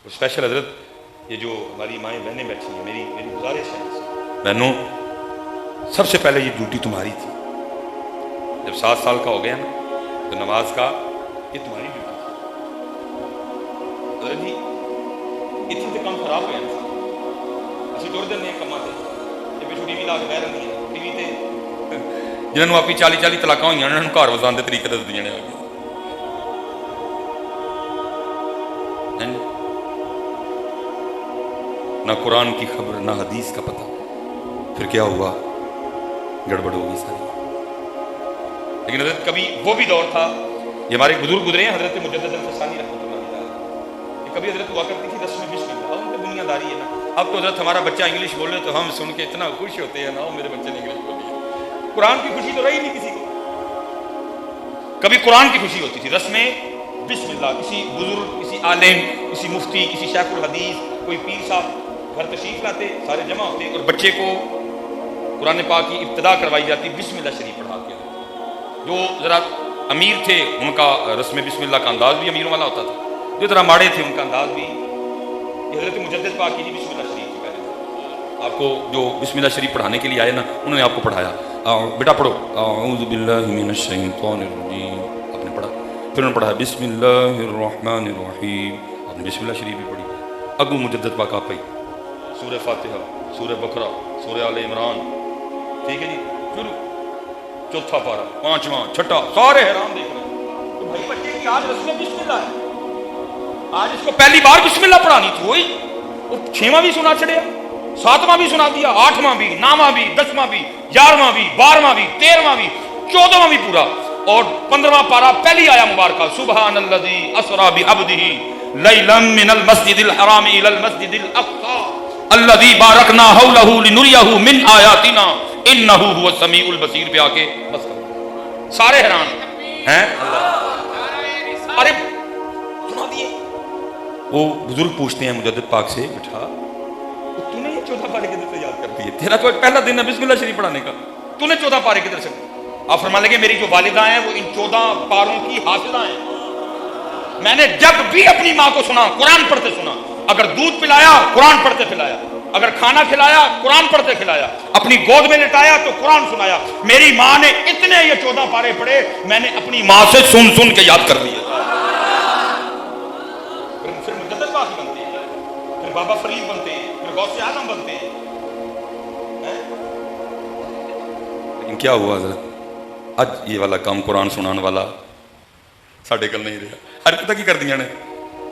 Special हजरत ये जो हमारी माएँ बहनें बैठी हैं, मेरी मेरी गुजारिश है बहनों, सबसे पहले ये ड्यूटी तुम्हारी थी। जब 7 साल का हो गया ना तो नमाज का ये तुम्हारी ड्यूटी थी। हजरत जी इतने तो काम खराब हो जाते असं जुड़ दें कमां से ये पिछू टीवी ला के बह रही है टीवी से जिन्होंने आपकी 40 तलाक हुई उन्होंने घर वसान के तरीके दस दिए ना कुरान की खबर ना हदीस का पता, फिर क्या हुआ, गड़बड़ हो गई सारी। लेकिन हजरत कभी वो भी दौर था, ये हमारे बुजुर्ग गुजरे हैं हजरत मुजद्दिद अल-फसानी रहमतुल्लाह अलैह, कभी हजरत हुआ करती थी रस्म बिस्मिल्लाह, उनकी दुनियादारी है ना। अब तो हजरत हमारा बच्चा इंग्लिश बोले तो हम सुन के इतना खुश होते हैं ना, मेरे बच्चे ने इंग्लिश बोली है। कुरान की खुशी तो रही नहीं किसी को। कभी कुरान की खुशी होती थी, रस्में बिस्मिल्लाह, किसी बुजुर्ग, किसी आलिम, किसी मुफ्ती, किसी शेखुल हदीस, कोई पीर साहब घर तशरीफ लाते, सारे जमा होते और बच्चे को कुरान पाक की इब्तिदा करवाई जाती बिस्मिल्लाह शरीफ पढ़ा के। जो ज़रा अमीर थे उनका रस्म बिस्मिल्लाह का अंदाज़ भी अमीरों वाला होता था, जो ज़रा माड़े थे उनका अंदाज़ भी हज़रत मुजद्दिद पाक की बिस्मिल्लाह शरीफ की पहले आपको जो बिस्मिल्लाह शरीफ पढ़ाने के लिए आए ना, उन्होंने आपको पढ़ाया, बेटा पढ़ो औज़ु बिल्लाहि मिनश शैतानिर रजीम, आपने पढ़ा, फिर उन्होंने पढ़ा बिस्मिल्लाहिर रहमानिर रहीम, आपने बिस्मिल्लाह शरीफ भी पढ़ी। अगू मुजद्दिद पाक आप पढ़ी सूरह फातिहा, सूरह बकरा, सूरह आले इमरान, ठीक है जी, फिर चौथा पारा, पांचवा, छठा, सारे हैरान देख रहे हैं तो भाई बच्चे की आज रस्म बिस्मिल्लाह है, आज इसको पहली बार बिस्मिल्लाह पढ़ानी थी, वही वो 6वां भी सुना चढ़िया, 7वां भी सुना दिया, 8वां भी, 9वां भी, 10वां भी, 11वां भी, 12वां भी, 13वां भी, 14वां भी पूरा, और 15वां पारा पहली आया मुबारका, सुबहानल्लज़ी असरा बिअब्दिही लैलन मिनल मस्जिदिल हराम इलल मस्जिदिल अक़सा अल्लज़ी बारकना हौलहू लिनुरियहू मिन आयातिना इन्नहू हुवस समीउल बसीर पे आके बस सारे हैरान हैं। अरे सुना दिए। वो बुजुर्ग पूछते हैं मुजद्दिद पाक से, बेटा तूने ये 14 पारे किधर से याद कर दिए, तेरा तो पहला दिन है बिस्मिल्लाह शरीफ पढ़ाने का, तूने 14 पारे किधर से। आप फरमाने लगे मेरी जो वालिदा हैं वो इन 14 पारों की हाफिजा हैं, मैंने जब भी अपनी माँ को सुना कुरान पढ़ते सुना, अगर दूध पिलाया कुरान पढ़ते पिलाया, अगर खाना खिलाया कुरान पढ़ते खिलाया, अपनी गोद में लिटाया तो कुरान सुनाया। मेरी माँ ने इतने ये 14 पारे पढ़े, मैंने अपनी माँ से सुन सुन के याद कर लिए। फिर मुजद्दिद पाक बनते हैं, फिर बाबा फरीद बनते हैं, फिर गौसे आजम बनते हैं। लेकिन क्या हुआ हज़रत, आज ये वाला काम कुरान सुनाने वाला साढ़े कल नहीं रहा। हर पता की कर दिया ने,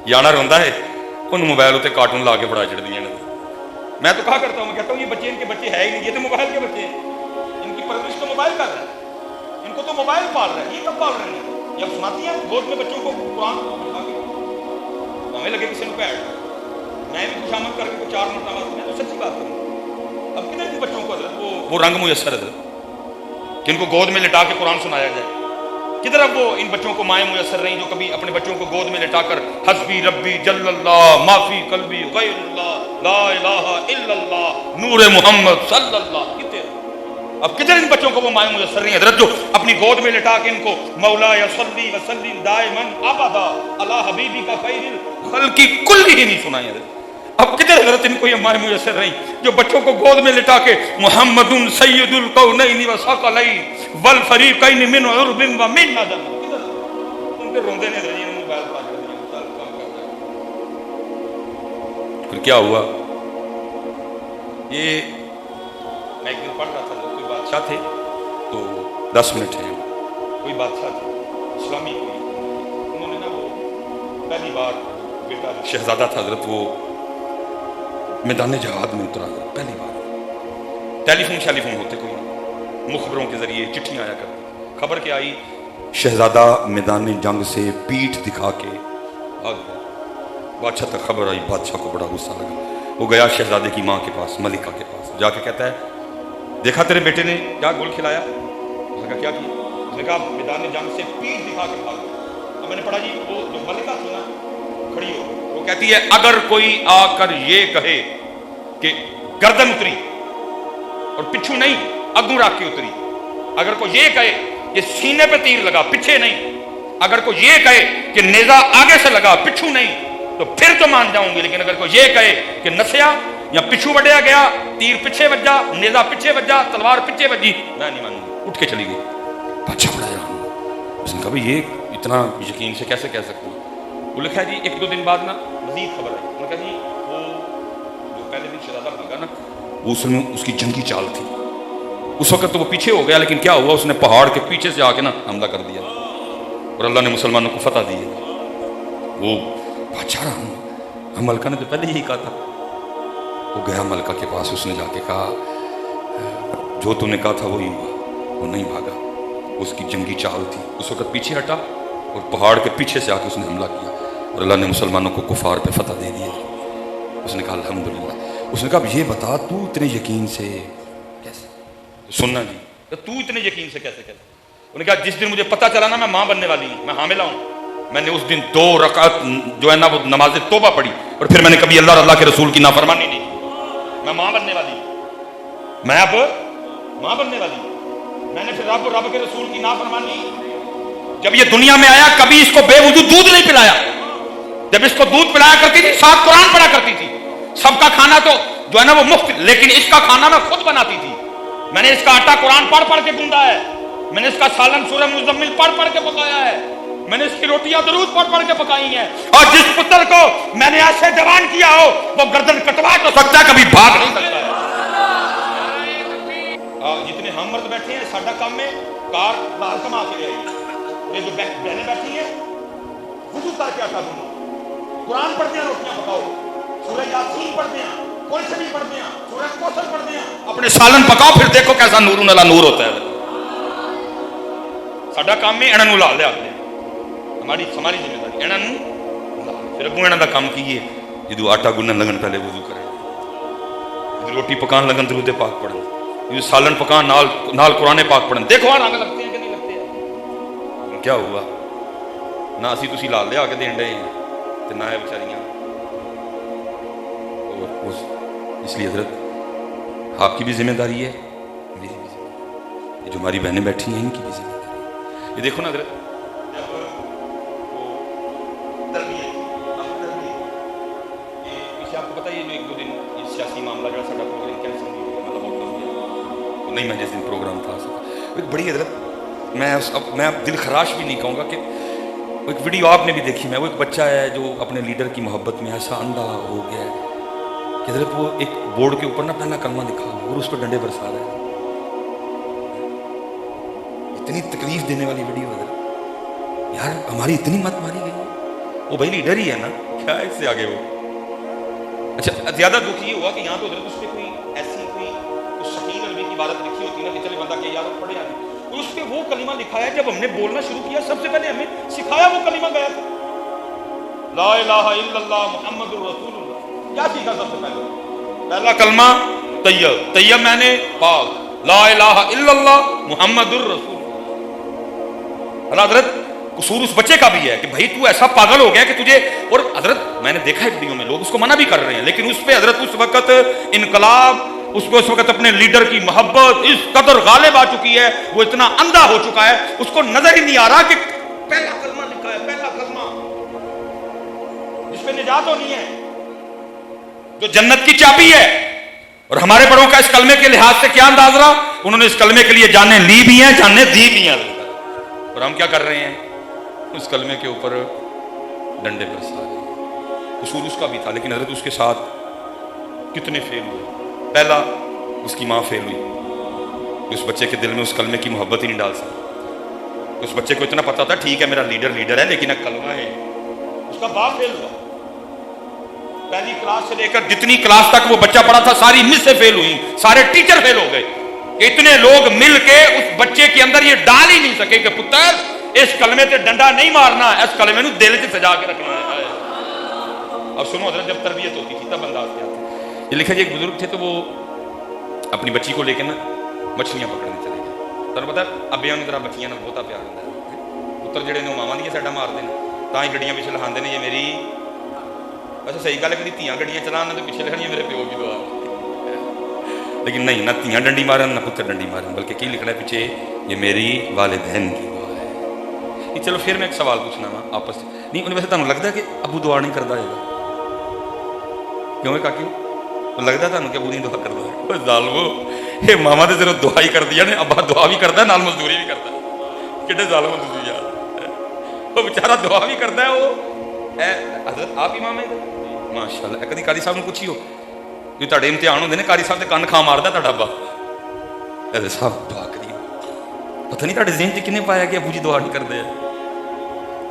याना रोंदा है उन मोबाइल उत्ते कार्टून ला के बड़ा चढ़ दिया ने। मैं तो कहा करता हूँ, मैं कहता हूँ ये बच्चे इनके बच्चे है ही नहीं, ये तो मोबाइल के बच्चे हैं, इनकी परवरिश तो मोबाइल कर रहा है, इनको तो मोबाइल पाल रहा है, ये कब पाल रहे हैं। ये अब सुनाती है गोद में बच्चों को कुरान, हमें लगे किसी ने पैड, मैं भी खुशामद करके को 4 मरतबा, मैं तो सच्ची बात करूँ। अब कितने भी बच्चों को वो रंग मुयस्सर है कि इनको गोद में लिटा के कुरान सुनाया जाए, किधर अब वो इन बच्चों को माएँ मुयस्सर रही जो कभी अपने बच्चों को गोद में लिटाकर हस्बी रब्बी जल्लल्लाह माफी कल्बी गैरुल्लाह ला इलाहा इल्लल्लाह नूर मोहम्मद सल्लल्लाह, कितने अब किधर इन बच्चों को वो माएँ मुयस्सर रही हजरत जो अपनी गोद में लिटा के इनको मौला या सल्ली व सल्लिम दाइमन अबदा अला हबीबी का खैरिल खल्की कुल्ली ही नहीं सुनाई हजरत। अब किधर हजरत इनको ये माएँ मुयस्सर रही जो बच्चों को गोद में लिटा के मुहम्मदुन सय्यदुल कौनैनि व सकलैन वल फरीक़ैन मिन उर्बिन व मिन नदम, किधर उनके रोंदे ने रही मोबाइल पर काम कर। फिर क्या हुआ, ये मैं एक दिन पढ़ रहा था, कोई बादशाह थे तो 10 मिनट है, कोई बादशाह थे इस्लामी, उन्होंने ना वो पहली बार बेटा शहजादा था हजरत, वो मैदान जहाद में उतरा पहली बार। टेलीफोन होते कोई मुखबरों के जरिए चिट्ठियां आया करती, खबर क्या आई, शहजादा मैदान जंग से पीठ दिखा के भाग गया। बादशाह तक खबर आई, बादशाह को बड़ा गुस्सा लगा, वो गया शहजादे की माँ के पास, मलिका के पास, जाके कहता है देखा तेरे बेटे ने क्या गोल खिलाया। उसने कहा क्या किया, उसने कहा मैदान जंग से पीठ दिखा के भाग गया। अब मैंने पढ़ा जी वो जो मलिका थी ना खड़ी हो, वो कहती है अगर कोई आकर ये कहे कि गर्दन उतरी और पिछू नहीं अगू रख के उतरी, अगर कोई ये कहे कि सीने पे तीर लगा पीछे नहीं, अगर कोई ये कहे कि नेजा आगे से लगा पिछू नहीं, تو پھر تو مان جاؤں گی، لیکن اگر کوئی یہ کہے کہ نسیا یا پچھو وڈیا گیا، تیر پیچھے وجا، نیزا پیچھے وجا، تلوار پیچھے وجی، میں نہیں مانوں گی، اٹھ کے چلی گئی۔ بادشاہ بڑا حیران ہوا، اس نے کہا بھائی یہ اتنا یقین سے کیسے کہہ سکتے ہیں؟ وہ لکھا ہے جی 1-2 دن بعد نا مزید خبر آئی، انہوں نے کہا جی وہ جو پہلے دن شہزادہ بھاگا نا، وہ اس کی جنگی چال تھی، اس وقت تو وہ پیچھے ہو گیا، لیکن کیا ہوا، اس نے پہاڑ کے پیچھے سے آ کے نا حملہ کر دیا اور اللہ نے مسلمانوں کو فتح دی ہے۔ وہ بادشاہ رہا، ملکہ نے تو پہلے یہی کہا تھا۔ وہ گیا ملکہ کے پاس، اس نے جا کے کہا جو تم نے کہا تھا وہی ہوا، وہ نہیں بھاگا، اس کی جنگی چال تھی، اس وقت پیچھے ہٹا اور پہاڑ کے پیچھے سے آ کے اس نے حملہ کیا اور اللہ نے مسلمانوں کو کفار پہ فتح دے دی۔ اس نے کہا الحمدللہ۔ اس نے کہا یہ بتا تو اتنے یقین سے کیسے؟ سننا جی، تو اتنے یقین سے کیسے؟ انہوں نے کہا جس دن مجھے پتہ چلا نا میں ماں بننے والی ہوں، میں حاملہ ہوں، میں نے اس دن 2 رکعت جو ہے نا وہ نماز توبہ پڑھی، اور پھر میں نے کبھی اللہ اور اللہ کے رسول کی نافرمانی نہیں کی۔ میں ماں بننے والی ہوں، میں اب ماں بننے والی ہوں، میں نے پھر رب کے رسول کی نافرمانی، جب یہ دنیا میں آیا کبھی اس کو بے وضو دودھ نہیں پلایا، جب اس کو دودھ پلایا کرتی تھی ساتھ قرآن پڑھا کرتی تھی، سب کا کھانا تو جو ہے نا وہ مفت، لیکن اس کا کھانا میں خود بناتی تھی، میں نے اس کا آٹا قرآن پڑھ پڑھ کے گوندا ہے، میں نے اس کا سالن سورہ مزمل پڑھ پڑھ کے پکایا ہے، میں نے اس کی روٹیاں درود پڑھ پڑھ کے پکائی ہیں، اور جس پتر کو میں نے ایسے جوان کیا ہو وہ گردن کٹوا تو سکتا ہے، کبھی بھاگ نہیں سکتا ہے۔ جتنے ہم مرد بیٹھے ہیں ساڈا کام ہے کار باہر کما کے لے آئی، یہ جو بہنیں بیٹھی ہیں وضو کر کے آٹا گوندو، قرآن پڑھتے ہیں، روٹیاں پکاؤ، سورہ یاسین پڑھتے ہیں، کوئی سے بھی پڑھتے ہیں، سورہ کوثر پڑھتے ہیں، اپنے سالن پکاؤ، پھر دیکھو کیسا نور نلا نور ہوتا ہے۔ ساڈا کام ہے انہاں نوں لا لیا، ہماری ذمہ داری انہاں نوں، پھر اگوں انہاں دا کام کی ہے جدوں آٹا گنن لگن پہلے وضو کرے، جدوں روٹی پکان لگن درود پاک پڑھن، جدوں سالن پکان نال قرآن پاک پڑھن، دیکھو رنگ لگتے ہیں کہ نہیں لگتے ہیں؟ کیا ہوا؟ نہ اسی تسی لال لیا کے دین رہے ہیں تے نہ ہے بیچاریاں۔ اس لیے حضرت آپ کی بھی ذمہ داری ہے، میری بھی ذمہ داری ہے، یہ جو ہماری بہنیں بیٹھی ہیں ان کی بھی ذمہ داری ہے۔ یہ دیکھو نا حضرت، آپ کو پتہ یہ جو 1-2 دن یہ سیاسی معاملہ جو ساڈا پروگرام کینسل نہیں ہو گیا، مطلب بہت نہیں، میں جس دن پروگرام تھا ایک بڑی حضرت، میں اب دل خراش بھی نہیں کہوں گا کہ ایک ویڈیو آپ نے بھی دیکھی، میں وہ ایک بچہ ہے جو اپنے لیڈر کی محبت میں ایسا اندھا ہو گیا ہے کہ حضرت وہ ایک بورڈ کے اوپر نا پہلا کلمہ لکھا اور اس پہ ڈنڈے برسا رہا ہے۔ اتنی تکلیف دینے والی ویڈیو حضرت، یار ہماری اتنی مت ماری گئی ہے، وہ بھائی لیڈر ہی ہے نا، کیا اس سے آگے وہ۔ اچھا زیادہ دکھ یہ ہوا کہ یہاں تو حضرت اس پہ کوئی ایسی کوئی شکیل علوی کی عبادت لکھی ہوتی ہے نا کہ چلے بندہ کہ یار پڑھے آنے، اس پہ وہ کلمہ لکھا ہے، جب ہم نے بولنا شروع کیا سب سے پہلے ہمیں سکھایا وہ کلمہ گیا تھا، لا الہ الا اللہ محمد الرسول اللہ، کیا سیکھا سب سے پہلا کلمہ طیب میں نے پاک، لا الہ الا اللہ محمد الرسول اللہ۔ حضرت قصور اس بچے کا بھی ہے کہ بھائی تو ایسا پاگل ہو گیا کہ تجھے، اور حضرت میں نے دیکھا ہے ویڈیو میں لوگ اس کو منع بھی کر رہے ہیں، لیکن اس پہ حضرت اس وقت انقلاب، اس کو اس وقت اپنے لیڈر کی محبت اس قدر غالب آ چکی ہے، وہ اتنا اندھا ہو چکا ہے، اس کو نظر ہی نہیں آ رہا کہ پہلا کلمہ لکھا ہے، پہلا کلمہ جس پہ نجات ہونی ہے، جو جنت کی چابی ہے۔ اور ہمارے بڑوں کا اس کلمے کے لحاظ سے کیا انداز رہا، انہوں نے اس کلمے کے لیے جانیں لی بھی ہیں، جانیں دی بھی ہیں، اور ہم کیا کر رہے ہیں، اس کلمے کے اوپر ڈنڈے برسا رہے ہیں۔ قصور اس کا بھی تھا، لیکن حضرت اس کے ساتھ کتنے فیل ہوئے۔ پہلا اس کی ماں فیل ہوئی، اس بچے کے دل میں اس کلمے کی محبت ہی نہیں ڈال سکتا، اس بچے کو اتنا پتا تھا ٹھیک ہے میرا لیڈر ہے لیکن ایک کلمہ ہے۔ اس کا باپ فیل ہوا، پہلی کلاس سے لے کر جتنی کلاس تک وہ بچہ پڑھا تھا ساری مس سے فیل ہوئی، سارے ٹیچر فیل ہو گئے، اتنے لوگ مل کے اس بچے کے اندر یہ ڈال ہی نہیں سکے کہ پتر اس کلمے سے ڈنڈا نہیں مارنا، اس کلمے نو دل سے سجا کے رکھنا ہے۔ اب سنو حضرت، جب تربیت ہوتی تھی تب انداز کیا تھا۔ یہ لکھا جی ایک بزرگ تھے تو وہ اپنی بچی کو لے کے نا مچھلیاں پکڑنے چلے گئے، تمہیں پتا ابے انہوں طرح بچیاں نال بہت پیار ہوتا ہے، پتر جڑے نے ماواں دیاں سیڈاں مارتے ہیں تاں ہی گڈیاں پیچھے لہاندے نے، یہ میری اچھا صحیح گل ہے کہ دھیاں گڈیاں چلانا تو پیچھے لکھنی میرے پیو کی دعا، لیکن نہیں، نہ دھیاں ڈنڈی مارن نہ پتر ڈنڈی مارن، بلکہ کی لکھنا ہے پیچھے یہ میری والدین کی دعا ہے۔ چلو پھر میں ایک سوال پوچھنا وا آپس نہیں، انہیں ویسے تمہیں لگتا ہے کہ ابو دعا نہیں کرتا ہے گا؟ क्यों है काकी लगता तुहानू कि अबू दी दुआ करदा है जालमो ये मामा तो सिर्फ दुआ ही करदियां ने अब्बा दुआ भी करदा नाल मजदूरी भी करदा किड्डे जालम हो तुसीं यार वो बेचारा दुआ भी करदा है वो हजरत आप इमाम है माशाअल्लाह कदी कारी साहब नूं पुछियो जो तुहाडे इम्तिहान होंदे ने कारी साहब दे कन्न खा मारदा तुहाडा अब्बा अरे साहब दुआ करी पता नहीं तुहाडे ज़हन च किन्ने पाया कि अबू जी दुआ नहीं करदे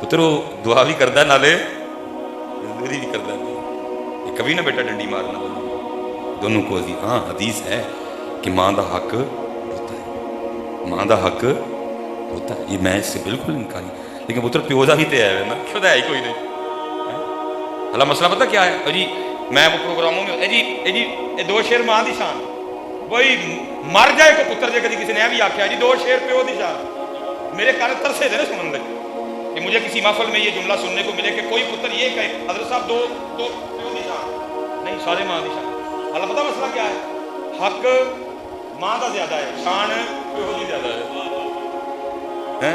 पुत्र वो दुआ भी करदा नाले मजदूरी भी करदा है कभी ना बेटा डंडी मारना दोनों को हाँ हदीस है कि माँ का हक होता है माँ का हक होता है ये मैं इससे बिल्कुल इनकारी लेकिन पुत्र प्यो का भी तो है ना क्यों है ही कोई नहीं हला मसला पता क्या है जी मैं वो प्रोग्रामों में जी ये दो शेर माँ की शान वही मर जाए को पुत्र जे कभी किसी ने भी आख्या जी दो शेर प्यो की शान मेरे कारण तरसे थे ना सुनने लगे कि मुझे किसी महफिल में ये जुमला सुनने को मिले कि कोई पुत्र ये कहे हजरत साहब दो प्यो की शान नहीं सारे माँ की शान हला पता मसला क्या है हक माँ का ज्यादा है शान प्यो की ज्यादा है